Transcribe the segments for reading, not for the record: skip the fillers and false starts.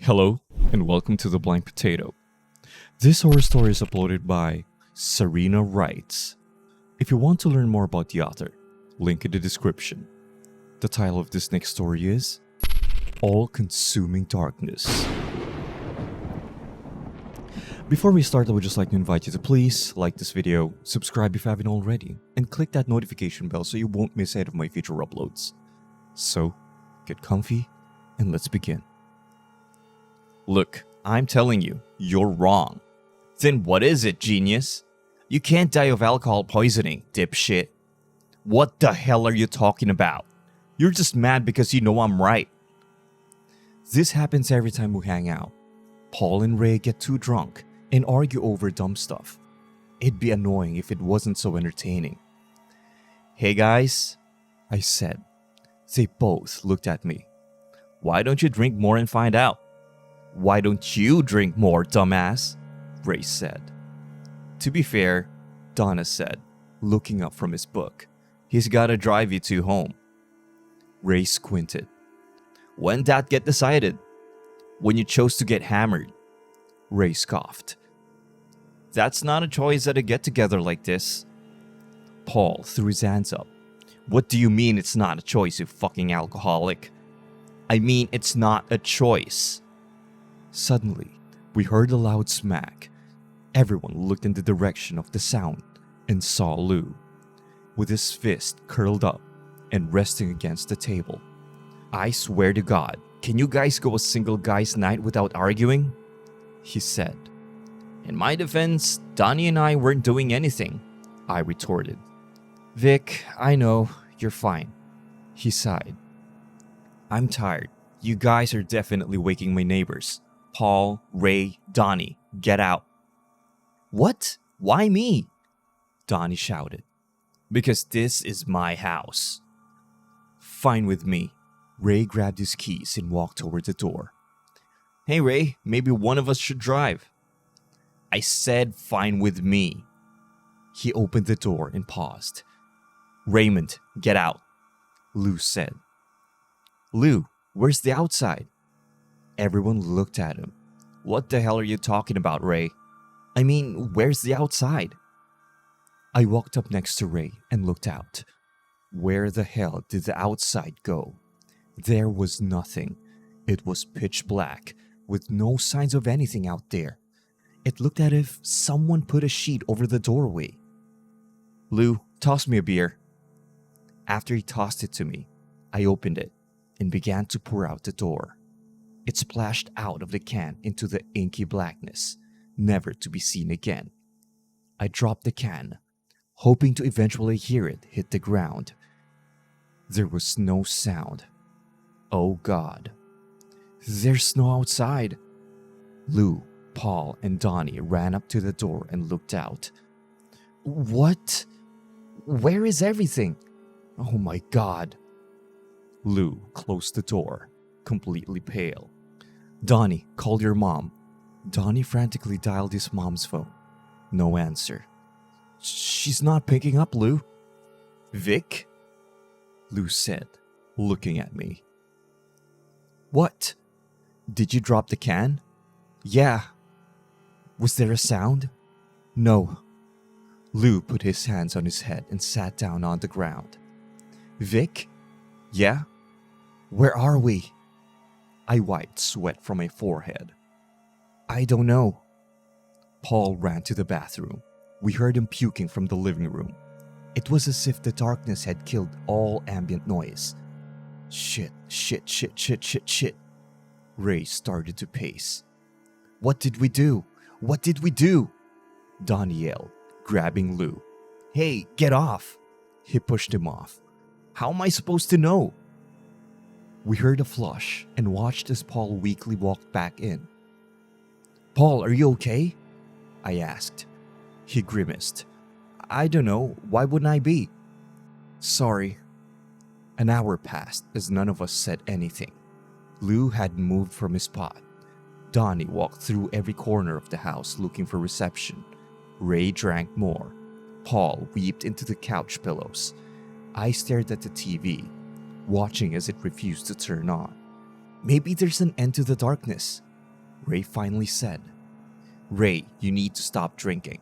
Hello, and welcome to The Blind Potato. This horror story is uploaded by Serena Writes. If you want to learn more about the author, link in the description. The title of this next story is All-Consuming Darkness. Before we start, I would just like to invite you to please like this video, subscribe if you haven't already, and click that notification bell so you won't miss any of my future uploads. So, get comfy, and let's begin. Look, I'm telling you, you're wrong. Then what is it, genius? You can't die of alcohol poisoning, dipshit. What the hell are you talking about? You're just mad because you know I'm right. This happens every time we hang out. Paul and Ray get too drunk and argue over dumb stuff. It'd be annoying if it wasn't so entertaining. Hey guys, I said. They both looked at me. Why don't you drink more and find out? Why don't you drink more, dumbass? Ray said. To be fair, Donna said, looking up from his book. He's gotta drive you two home. Ray squinted. When'd that get decided? When you chose to get hammered. Ray scoffed. That's not a choice at a get-together like this. Paul threw his hands up. What do you mean it's not a choice, you fucking alcoholic? I mean it's not a choice. Suddenly, we heard a loud smack. Everyone looked in the direction of the sound and saw Lou, with his fist curled up and resting against the table. I swear to God, can you guys go a single guy's night without arguing? He said. In my defense, Donnie and I weren't doing anything, I retorted. Vic, I know, you're fine. He sighed. I'm tired. You guys are definitely waking my neighbors. Paul, Ray, Donnie, get out. What? Why me? Donnie shouted. Because this is my house. Fine with me. Ray grabbed his keys and walked toward the door. Hey Ray, maybe one of us should drive. I said fine with me. He opened the door and paused. Raymond, get out, Lou said. Lou, where's the outside? Everyone looked at him. What the hell are you talking about, Ray? I mean, where's the outside? I walked up next to Ray and looked out. Where the hell did the outside go? There was nothing. It was pitch black, with no signs of anything out there. It looked as if someone put a sheet over the doorway. Lou, toss me a beer. After he tossed it to me, I opened it and began to pour out the door. It splashed out of the can into the inky blackness, never to be seen again. I dropped the can, hoping to eventually hear it hit the ground. There was no sound. Oh God. There's snow outside. Lou, Paul, and Donnie ran up to the door and looked out. What? Where is everything? Oh my God. Lou closed the door, completely pale. Donnie, call your mom. Donnie frantically dialed his mom's phone. No answer. She's not picking up, Lou. Vic? Lou said, looking at me. What? Did you drop the can? Yeah. Was there a sound? No. Lou put his hands on his head and sat down on the ground. Vic? Yeah? Where are we? I wiped sweat from my forehead. I don't know. Paul ran to the bathroom. We heard him puking from the living room. It was as if the darkness had killed all ambient noise. Shit. Ray started to pace. What did we do? What did we do? Donnie yelled, grabbing Lou. Hey, get off! He pushed him off. How am I supposed to know? We heard a flush and watched as Paul weakly walked back in. Paul, are you okay? I asked. He grimaced. I don't know. Why wouldn't I be? Sorry. An hour passed as none of us said anything. Lou had moved from his spot. Donnie walked through every corner of the house looking for reception. Ray drank more. Paul weeped into the couch pillows. I stared at the TV, watching as it refused to turn on. Maybe there's an end to the darkness, Ray finally said. "Ray, you need to stop drinking,"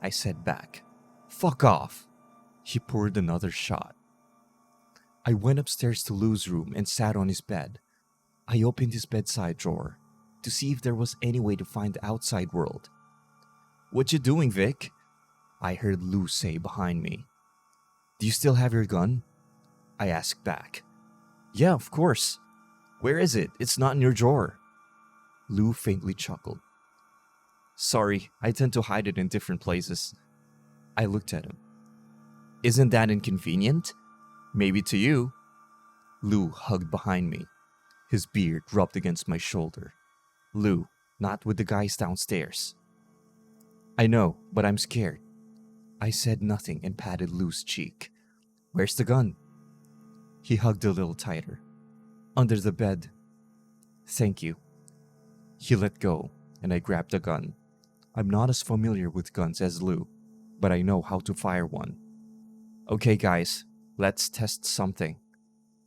I said back. "Fuck off." He poured another shot. I went upstairs to Lou's room and sat on his bed. I opened his bedside drawer to see if there was any way to find the outside world. "What you doing, Vic?" I heard Lou say behind me. "Do you still have your gun?" I asked back. "Yeah, of course. Where is it? It's not in your drawer." Lou faintly chuckled. "Sorry, I tend to hide it in different places." I looked at him. "Isn't that inconvenient?" "Maybe to you." Lou hugged behind me. His beard rubbed against my shoulder. "Lou, not with the guys downstairs." "I know, but I'm scared." I said nothing and patted Lou's cheek. "Where's the gun?" He hugged a little tighter. "Under the bed." "Thank you." He let go, and I grabbed the gun. I'm not as familiar with guns as Lou, but I know how to fire one. "Okay, guys, let's test something,"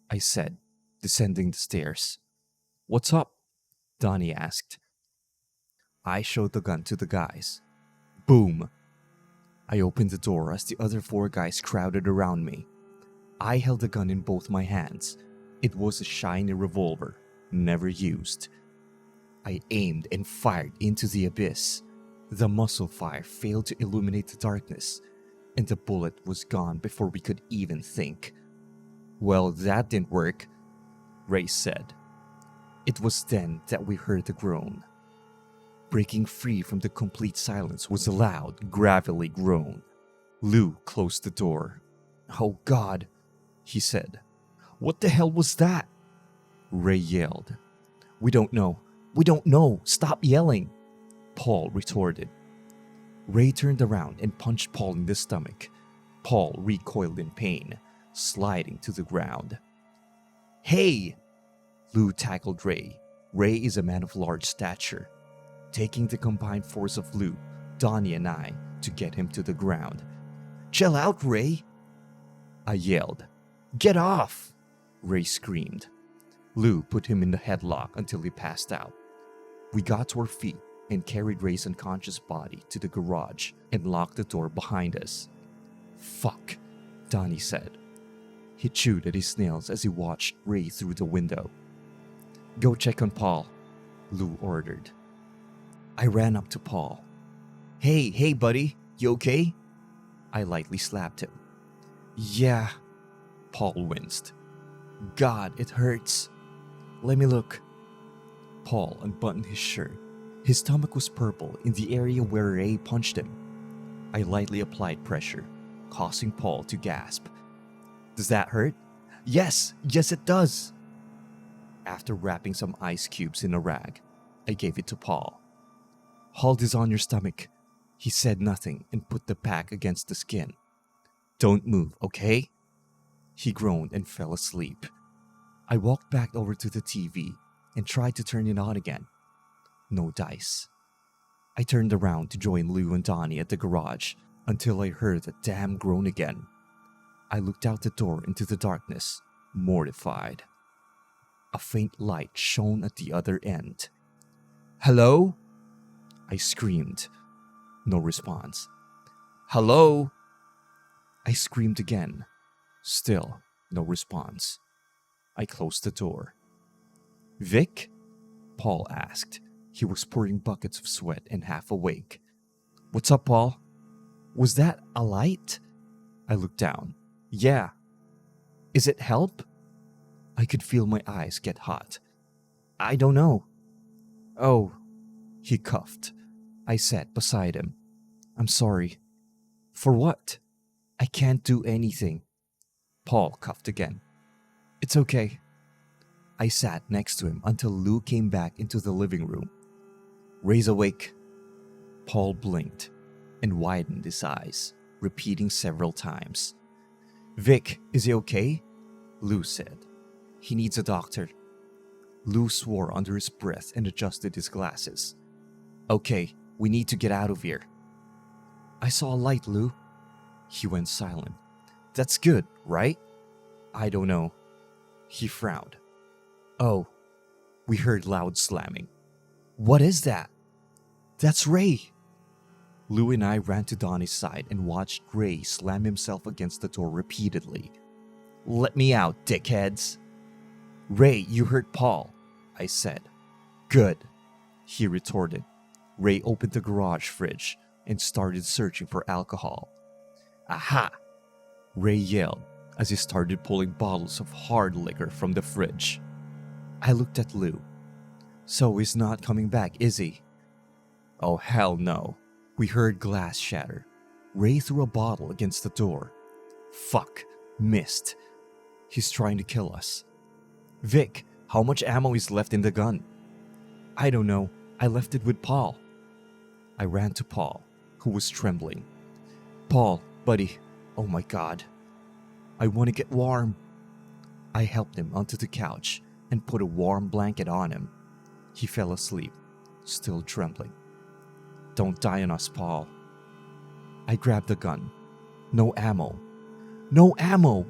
I said, descending the stairs. "What's up?" Donnie asked. I showed the gun to the guys. Boom! I opened the door as the other 4 guys crowded around me. I held the gun in both my hands. It was a shiny revolver, never used. I aimed and fired into the abyss. The muzzle fire failed to illuminate the darkness, and the bullet was gone before we could even think. "Well, that didn't work," Ray said. It was then that we heard the groan. Breaking free from the complete silence was a loud, gravelly groan. Lou closed the door. "Oh God," he said. "What the hell was that?" Ray yelled. We don't know. We don't know. Stop yelling," Paul retorted. Ray turned around and punched Paul in the stomach. Paul recoiled in pain, sliding to the ground. "Hey!" Lou tackled Ray. Ray is a man of large stature. Taking the combined force of Lou, Donnie, and I to get him to the ground. "Chill out, Ray!" I yelled. "Get off!" Ray screamed. Lou put him in the headlock until he passed out. We got to our feet and carried Ray's unconscious body to the garage and locked the door behind us. "Fuck," Donnie said. He chewed at his nails as he watched Ray through the window. "Go check on Paul," Lou ordered. I ran up to Paul. Hey, buddy, you okay?" I lightly slapped him. "Yeah," Paul winced. "God, it hurts. Let me look." Paul unbuttoned his shirt. His stomach was purple in the area where Ray punched him. I lightly applied pressure, causing Paul to gasp. "Does that hurt?" Yes, it does." After wrapping some ice cubes in a rag, I gave it to Paul. "Hold this on your stomach." He said nothing and put the pack against the skin. "Don't move, okay?" He groaned and fell asleep. I walked back over to the TV and tried to turn it on again. No dice. I turned around to join Lou and Donnie at the garage until I heard the damn groan again. I looked out the door into the darkness, mortified. A faint light shone at the other end. "Hello?" I screamed. No response. "Hello?" I screamed again. Still no response. I closed the door. "Vic?" Paul asked. He was pouring buckets of sweat and half awake. "What's up, Paul?" "Was that a light?" I looked down. "Yeah." "Is it help?" I could feel my eyes get hot. "I don't know." "Oh," he coughed. I sat beside him. "I'm sorry." "For what?" "I can't do anything." Paul coughed again. "It's okay." I sat next to him until Lou came back into the living room. "Ray's awake." Paul blinked and widened his eyes, repeating several times. "Vic, is he okay?" Lou said. "He needs a doctor." Lou swore under his breath and adjusted his glasses. "Okay, we need to get out of here." "I saw a light, Lou." He went silent. "That's good, right?" "I don't know." He frowned. "Oh." We heard loud slamming. What is that? That's Ray. Lou and I ran to Donnie's side and watched Ray slam himself against the door repeatedly. Let me out, dickheads. Ray, you hurt Paul, I said. Good, he retorted. Ray opened the garage fridge and started searching for alcohol. Aha! Ray yelled as he started pulling bottles of hard liquor from the fridge. I looked at Lou. So he's not coming back, is he? Oh, hell no. We heard glass shatter. Ray threw a bottle against the door. Fuck, missed. He's trying to kill us. Vic, how much ammo is left in the gun? I don't know. I left it with Paul. I ran to Paul, who was trembling. Paul, buddy, oh my God. I want to get warm. I helped him onto the couch and put a warm blanket on him. He fell asleep, still trembling. Don't die on us, Paul. I grabbed the gun. No ammo. No ammo!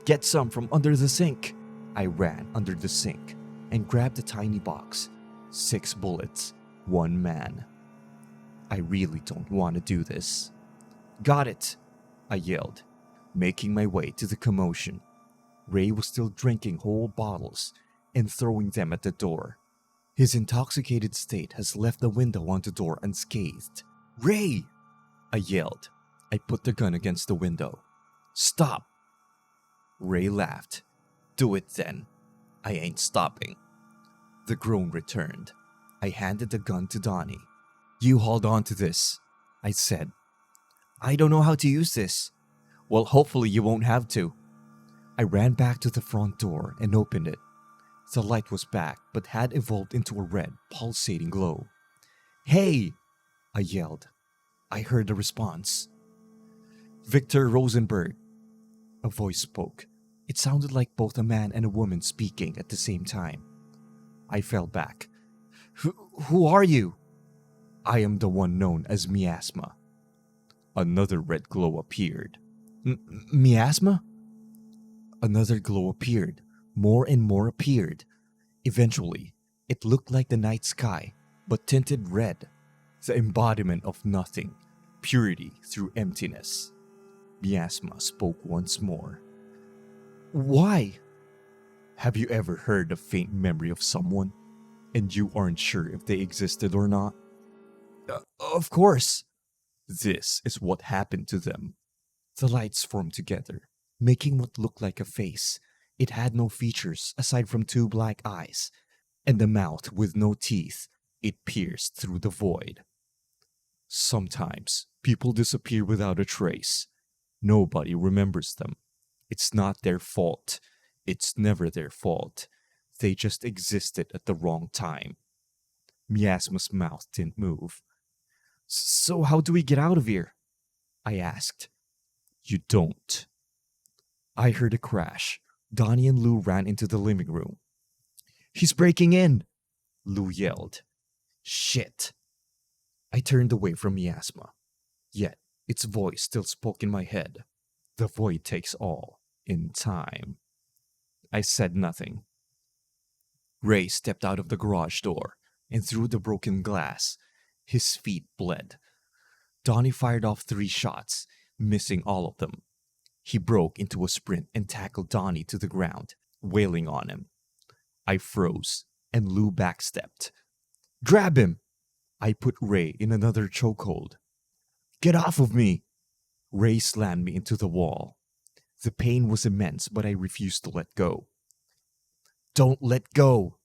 Get some from under the sink. I ran under the sink and grabbed a tiny box. 6 bullets, 1 man. I really don't want to do this. Got it, I yelled, making my way to the commotion. Ray was still drinking whole bottles and throwing them at the door. His intoxicated state has left the window on the door unscathed. Ray! I yelled. I put the gun against the window. Stop! Ray laughed. Do it then. I ain't stopping. The groan returned. I handed the gun to Donnie. You hold on to this, I said. I don't know how to use this. Well, hopefully you won't have to. I ran back to the front door and opened it. The light was back, but had evolved into a red, pulsating glow. Hey! I yelled. I heard a response. Victor Rosenberg. A voice spoke. It sounded like both a man and a woman speaking at the same time. I fell back. Who are you? I am the one known as Miasma. Another red glow appeared. Miasma? Another glow appeared. More and more appeared. Eventually, it looked like the night sky, but tinted red. The embodiment of nothing. Purity through emptiness. Miasma spoke once more. Why? Have you ever heard a faint memory of someone, and you aren't sure if they existed or not? Of course. This is what happened to them. The lights formed together, making what looked like a face. It had no features aside from 2 black eyes, and a mouth with no teeth. It pierced through the void. Sometimes people disappear without a trace. Nobody remembers them. It's not their fault. It's never their fault. They just existed at the wrong time. Miasma's mouth didn't move. So how do we get out of here? I asked. You don't. I heard a crash. Donnie and Lou ran into the living room. He's breaking in, Lou yelled. Shit. I turned away from Miasma. Yet, its voice still spoke in my head. The void takes all, in time. I said nothing. Ray stepped out of the garage door and through the broken glass. His feet bled. Donnie fired off 3 shots, missing all of them. He broke into a sprint and tackled Donnie to the ground, wailing on him. I froze, and Lou backstepped. Grab him! I put Ray in another chokehold. Get off of me! Ray slammed me into the wall. The pain was immense, but I refused to let go. Don't let go!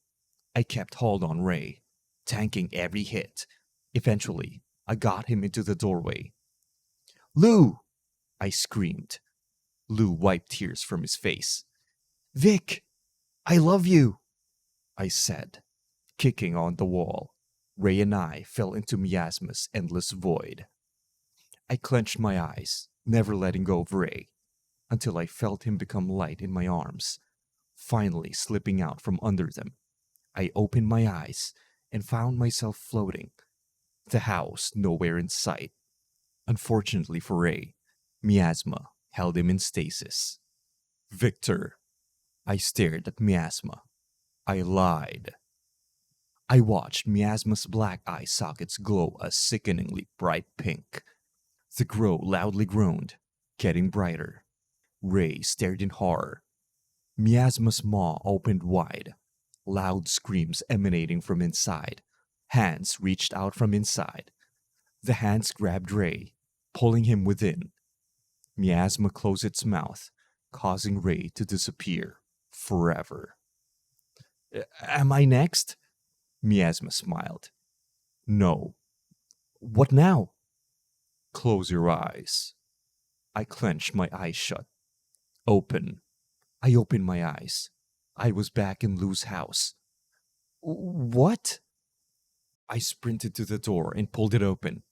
I kept hold on Ray, tanking every hit. Eventually, I got him into the doorway. Lou! I screamed. Lou wiped tears from his face. Vic! I love you! I said, kicking on the wall. Ray and I fell into Miasma's endless void. I clenched my eyes, never letting go of Ray, until I felt him become light in my arms, finally slipping out from under them. I opened my eyes and found myself floating. The house nowhere in sight. Unfortunately for Ray, Miasma held him in stasis. Victor. I stared at Miasma. I lied. I watched Miasma's black eye sockets glow a sickeningly bright pink. The crow loudly groaned, getting brighter. Ray stared in horror. Miasma's maw opened wide, loud screams emanating from inside. Hands reached out from inside. The hands grabbed Ray, pulling him within. Miasma closed its mouth, causing Ray to disappear forever. Am I next? Miasma smiled. No. What now? Close your eyes. I clenched my eyes shut. Open. I opened my eyes. I was back in Lou's house. What? I sprinted to the door and pulled it open.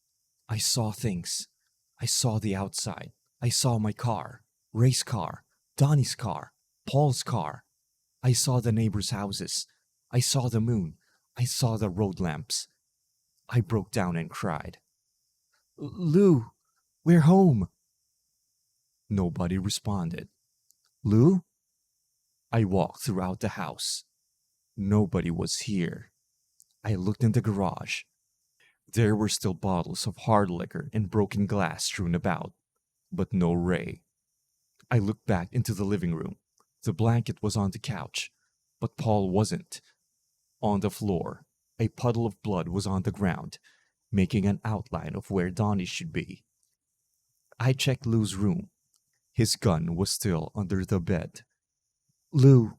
I saw things. I saw the outside. I saw my car, Ray's car, Donnie's car, Paul's car. I saw the neighbors' houses. I saw the moon. I saw the road lamps. I broke down and cried. Lou, we're home. Nobody responded. Lou? I walked throughout the house. Nobody was here. I looked in the garage. There were still bottles of hard liquor and broken glass strewn about, but no Ray. I looked back into the living room. The blanket was on the couch, but Paul wasn't. On the floor, a puddle of blood was on the ground, making an outline of where Donnie should be. I checked Lou's room. His gun was still under the bed. Lou.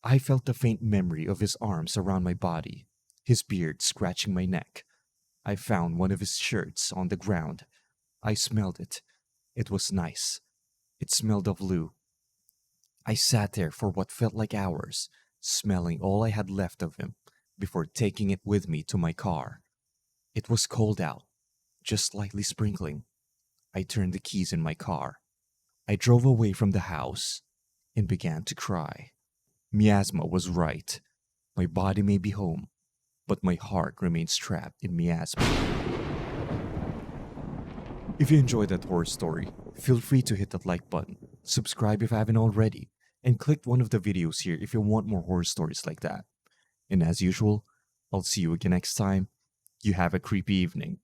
I felt the faint memory of his arms around my body, his beard scratching my neck. I found one of his shirts on the ground. I smelled it. It was nice. It smelled of Lou. I sat there for what felt like hours, smelling all I had left of him, before taking it with me to my car. It was cold out, just slightly sprinkling. I turned the keys in my car. I drove away from the house and began to cry. Miasma was right. My body may be home, but my heart remains trapped in Miasma. If you enjoyed that horror story, feel free to hit that like button, subscribe if you haven't already, and click one of the videos here if you want more horror stories like that. And as usual, I'll see you again next time. You have a creepy evening.